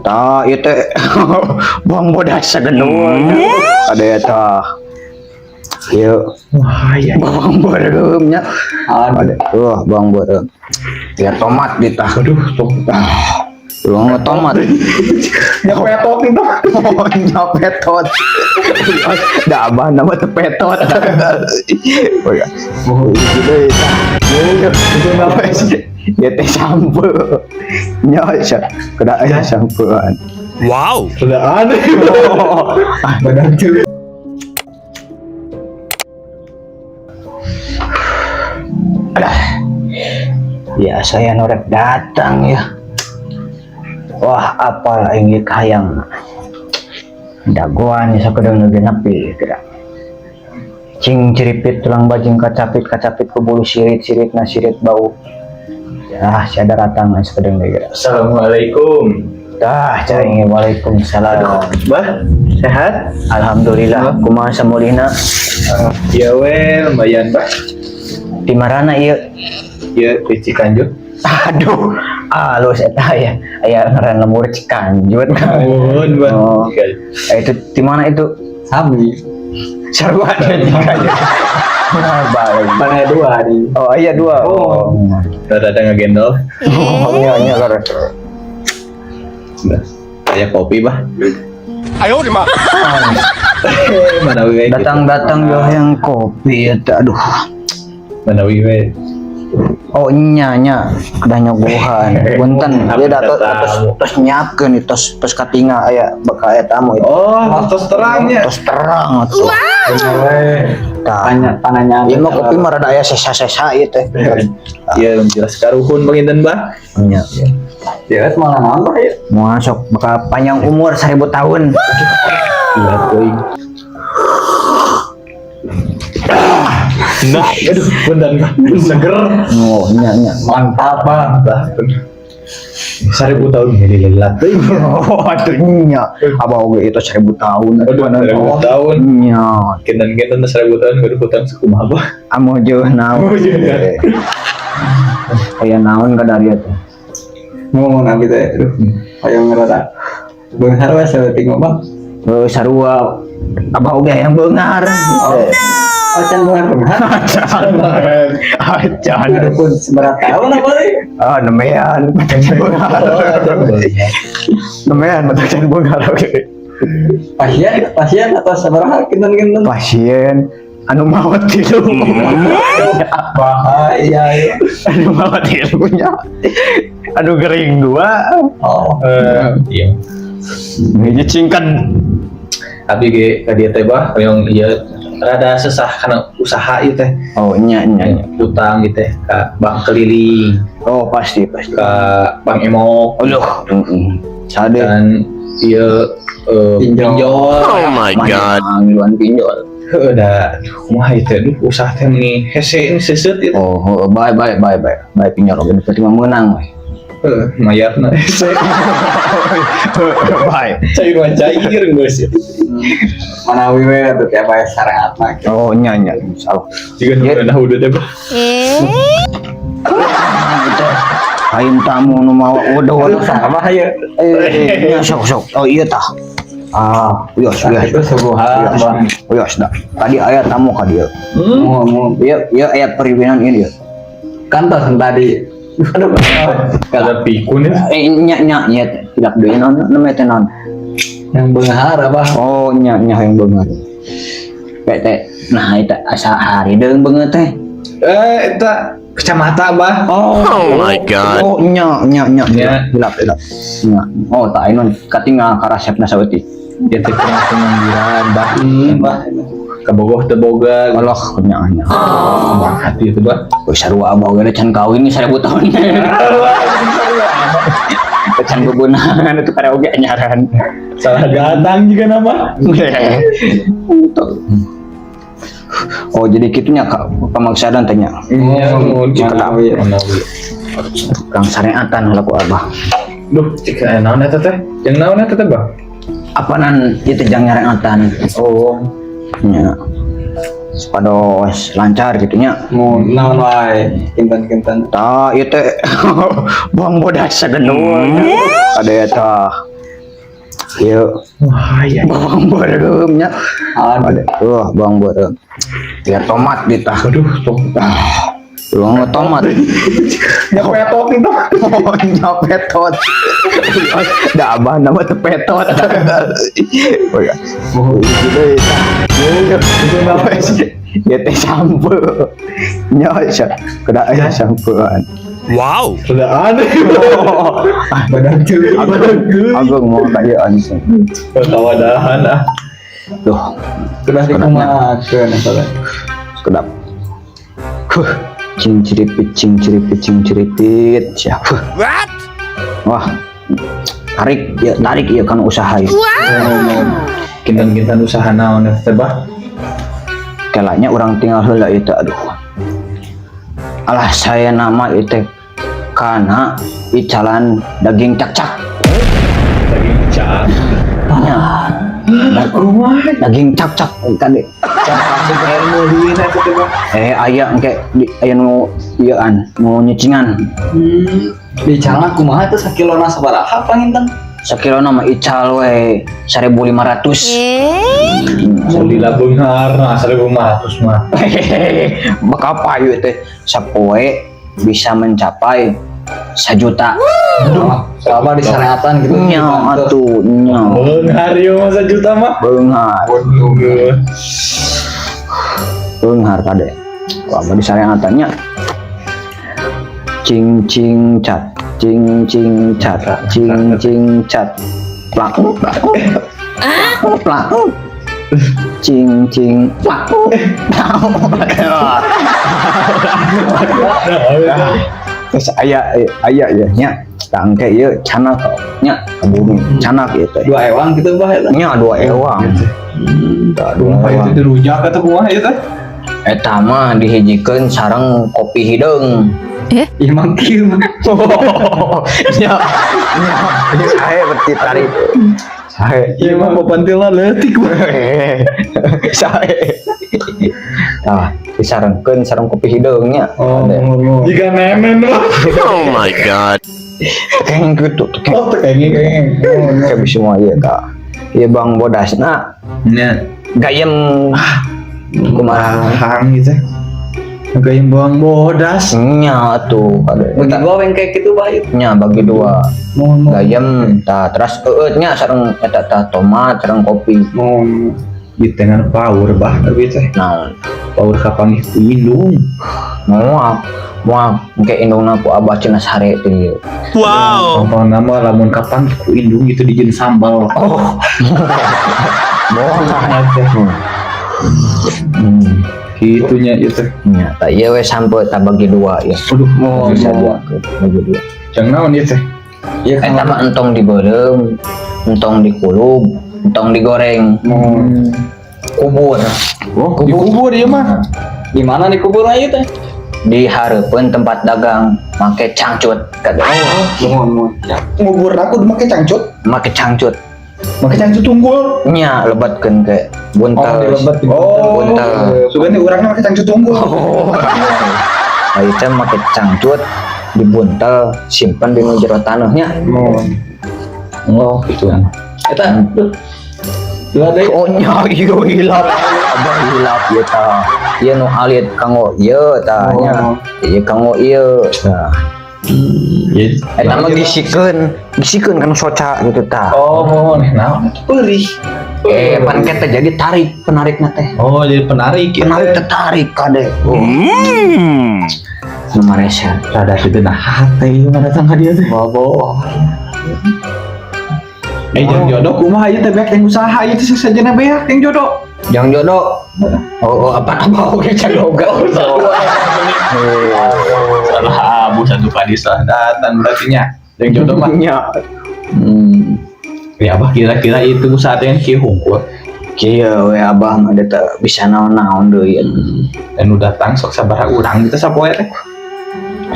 Ta itu buang bodas segenul. Ada eta. Yuk. Wah, ya. Bawang boreumnya. Ada. Bawang boreum. Ya tomat ditah. Aduh, stop. Bawang tomat. Nyepetot itu. Oh, nyapetot. Da abah nama teu petot. Oh ya. Oh, itu deh. Itu nama sih. Ya teh sampo. Nya kada aya sampoan. Wow. Sudah aneh. Badan tuh. Ya saya norek datang ya. Wah apal aing hayang dagoan ya sakedeng nepi kira. Cing ceripit tulang bajing kacapit ku bulu sirit sirit bau. Ya saya datang sakedeng kira. Assalamualaikum. Dah cai waalaikumsalam. Bah, sehat? Alhamdulillah kumaha samulina. Ya we, lumayan bah. Di marana ieu? Ya, di Cikanjur. Aduh, alus eta ya. Aya ngaran lemur Cikanjut. Mohon bah. Oh. Itu di mana itu? Sami. Sarua ada Cikanjut. Balik. Mana dua nih? Oh iya dua. Oh. Ada ngegendol. Oh iya lor. Sudah. Saya kopi bah. Ayo di mana? Mana we? Datang yo yang kopi eta aduh. Mana we? Oh nya kedah nyogohan. Punten dia tos nyiapkeun tos katingal aya bakal aya tamu itu. Oh, tos terangnya. Tos terang atuh. Pananya. Ieu mah kopi mah rada aya sesa-sesa ieu teh. Iya, jelas karuhun penginten bah. Nya. Jelas malah nambah ya. Moal sok bakal panjang umur 1000 tahun. Iya, teuing. Nah, aduh, bener bah. Seger. Oh nya. Mantap bah. 1000 tahun jadi lelat. Oh atuh nya. Abah oge itu 1000 tahun. Aduh, 1000 tahun. Nya. Kinten 1000 tahun kudu hutang sakumaha bah. Amo jeuh naon. Aya naon ka dari eta. Ngomong abi teh. Hayang ngerada. Beunghar we saeutik mah. Sarua abah oge yang beungar. Acan beunghar. Acan. Pun seberapa tahun apa nih? Ah nemean macan beungar. Nemean macan beungar oge. Pasien atau seberapa kinten-kinten? Pasien anu maot tilu. Bahaya. Anu maot tilunya. Anu gering dua. Oh. Iya. Ini cingkan. Tapi ge ka dieu teh bah yang ieu rada sesah kana usaha ieu teh. Oh nya. Utang gitu teh ka bank keliling, Oh pasti. ka bank emok. Aduh. Sade. Dan ieu pinjol. Oh my god. Angguan pinjol. Udah kumaha ieu teh usaha teh meni hese ini seset ieu. Oh, baik. Baik pinjol oge berarti mah meunang we. Mayarna hese. Baik. Cair geus ya. Manawi we atuh teh bae syariat mah. Oh nya. Insyaallah. Jiga nu udah udah teh bah. Kain tamu nu mawa odol Sama ieu. nya sok. Oh iya tah. Uyos. Itu subuhan bah. Uyos dah. Tadi aya tamu ka dieu. Ieu aya periwinan ieu. Kantor tadi. Aduh, kada pikun ya. Nya tidak deui naon namanya teh naon. Yang beunghar apa? Oh nya yang beungar. Teh nah eta asa hari deung beungeut teh. Eta kecamatan bah. Oh my god. Oh nya. Hilap. Nya. Oh tak anu katinggal ka resepna saeutik. Dia teh pengangguran bah. Kabogoh teu boga. Allah nya. Bang hati itu bah. Wih sarua abah oge can kawin 1000 tahun. Can bebeunangan itu karaoke anyaran. Salah datang juga nama. Oh jadi kitunya pamaksadan tanya. Manawi. Kang sareatan laku abah. Duh, cika naon eta teh? Yang naon eta teh, Bang? Apanan itu jang nyareatan. Oh, nya. Sepados lancar gitunya. naon wae, kinten-kinten. Tah ieu teh bawang bodas sagenul. Ada eta Yuk. Wah, ya. Bawang beremnya. Ada. Bawang berem. Ya tomat ditah. Aduh, tuh. Bawang tomat. Nyepetot itu. Oh, nyapetot. Dabah nama tepetot. Oh ya. Oh, itu deh. Itu nama sih. Ya teh sampo. Nya kena aya sampoan. Wow. Sudah aneh. Badan cuy. Aku mau kayak anjing. Kewadahan ah. Duh, Sudah dikumakan masalah. kedap. Cing ciripit. Siapa? What? Wah. Tarik ya kan usaha ya. Kintan usaha naon teh bah. Kelanya orang tinggal heula itu aduh. Alah saya nama itu kana icalan daging cak-cak. Daging cak. Nya. Daging cak-cak kade. Cak ilmu duit eta teh bah. Aya engke aya nu ieuan, nu nyecingan. Di Cangak kumaha teh sakilona sabaraha panginten? Sakilona mah ical we 1.500. Soli labeunghar na 1.500 mah. Bakal payu teh sapoe bisa mencapai 1 juta. Sama di sareatan gitu. Nya atuh nya. Beunghar ieu mah 1 juta mah. Beunghar. Waduh. Beunghar kade. Ku abah di sareatannya. Cing cat. Cing cat. Plak. Plak. Cing plak. Terus aya ya nya tangke ieu canak nya kaburu canak ieu teh. 2 ewang gitu bah eta. Nya 2 ewang. Da 2 Kumaha ewang. itu dirujak eta kumaha ieu teh? Eta mah dihijikeun sareng kopi hideung. Imang kieu. Nya sae beti tarik. Sae. Ieu mah papantilna leutik mah. Sae. Tah, disarengkeun sareng kopi hideungnya. Oh, jika nemen mah. Oh my god. Keng gitu, keng. Oh, kayaknya. Kayak bisa semua ieu tah. Ieu Bang Bodasna Nya gayem kumaha hang gitu. Kayak bawang bodas. nya tuh kade. Bagi gua kayak gitu bah ieu. Nya bagi 2. Mohon Gayem tah terus nya sareng eta tah tomat sareng kopi. mohon di tengah power bah tapi teh Naon? power kapanggih ku indung. Moal engke indungna ku abah cenah sare teh ieu. Wow. Apa nama lamun kapanggih ku indung itu dijieun sambal. Oh. Gitunya itu. Nya tah ieu we sampe tah bagi 2 ya. Aduh, Bisa mau bagi 2. Jangan naon ieu teh. Ieu Eta mah entong dibeureum, entong dikulub, entong digoreng. Kubur. Oh, dikubur ieu mah. di mana di kubur ieu teh? Dihareupeun tempat dagang make cangcut kade. Mohon. Ngubur aku make cangcut. Make cangcut. Make cangcut tunggul. Nya lebetkeun ke buntel. Oh, buntel. sugandi urangna make cangcut tunggul. Ayo teh make cangcut dibuntel simpen di jero taneuhnya. Oh, gitu. Eta dua deui. Oh nya ieu hilap. Abah hilap ieu tah. Ieu nu alit kanggo ieu tah nya. Ieu kanggo ieu. Tah. Eta mah gisikeun kan soca gitu tah. Oh, mohon naon atuh peurih. Pan kita jadi penariknya teh. Oh, jadi penarik ya. Penarik tertarik kade. Nomor resen. Rada segenah hati ieu datang ka dieu teh. Bobo. Jeung jodoh kumaha ieu teh beak yang usaha ieu teh sasajana beak yang jodoh. Yang jodoh. Oh, apa oke caloga. Salah abu satu kali salah datang berarti nya. Yang jodoh mah Nya. ya abah kira-kira itu saat yang kieu hungkul. Kieu we abah mah teh bisa naon-naon deui. Dan udah datang sok sabaraha urang gitu sapoe teh.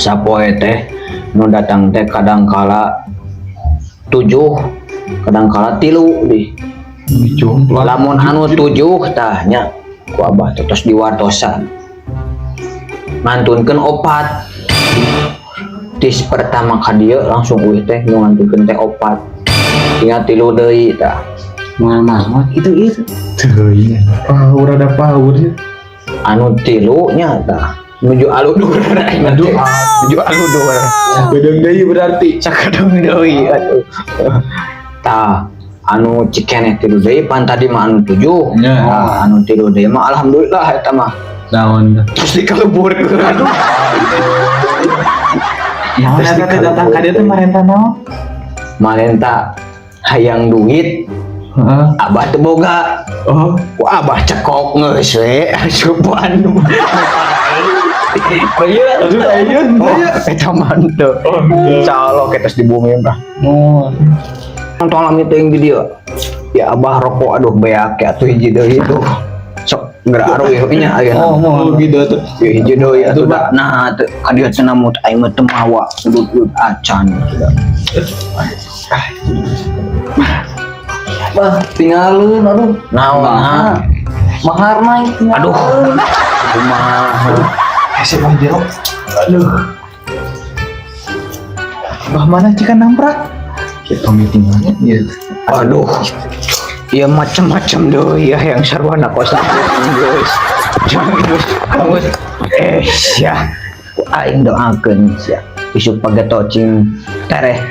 Sapoe teh nu datang teh kadang kala 7, kadang kala 3 di. Lamun anu 7 tah nya ku abah teh tos diwartosan. Ngantunkeun 4. Tis pertama ka dieu langsung euy teh nu ngantunkeun teh 4. Ingat tilu deui tah. Mama itu. Power ada power sih. Anu tilunya tah. Menuju aludur. Menuju aludur. Bedeng deui berarti. Sakadung deui atuh. Tah, anu cikene tilu deui pan tadi mah anu 7. Ya. Nah, anu tilu deui mah alhamdulillah eta mah. Naon? Terus dikaleburkeun. Aduh. Naon eta teh datang ka dieu teh marenta naon? Marenta hayang duit, Heeh. abah teu boga. Oh, Wah, abah cekok geus we asupan. ayeun. Eta manteu. Insyaallah kita di bumi mah. Oh. Nonton lami teuing di dieu. Ya abah rokok aduh beak atuh hiji deui tuh. Sok geura aruh nya ayeuna. Oh, gitu tuh. Ya hiji deui atuh da. Nah, teu ka dieu cenah mut aing mah teu mawa udut acan. Bah, tinggalin aduh. Naon? Mahar naik. Aduh. Kumaha? Hese Bang Jero. Aduh. Bah mana cikan namprak? Kita meeting aja ya. Aduh. Ya macam-macam deui ya yang sarwana kosan geus. Geus. Ya. Aing doakeun sia. Isuk pagetocing tereh.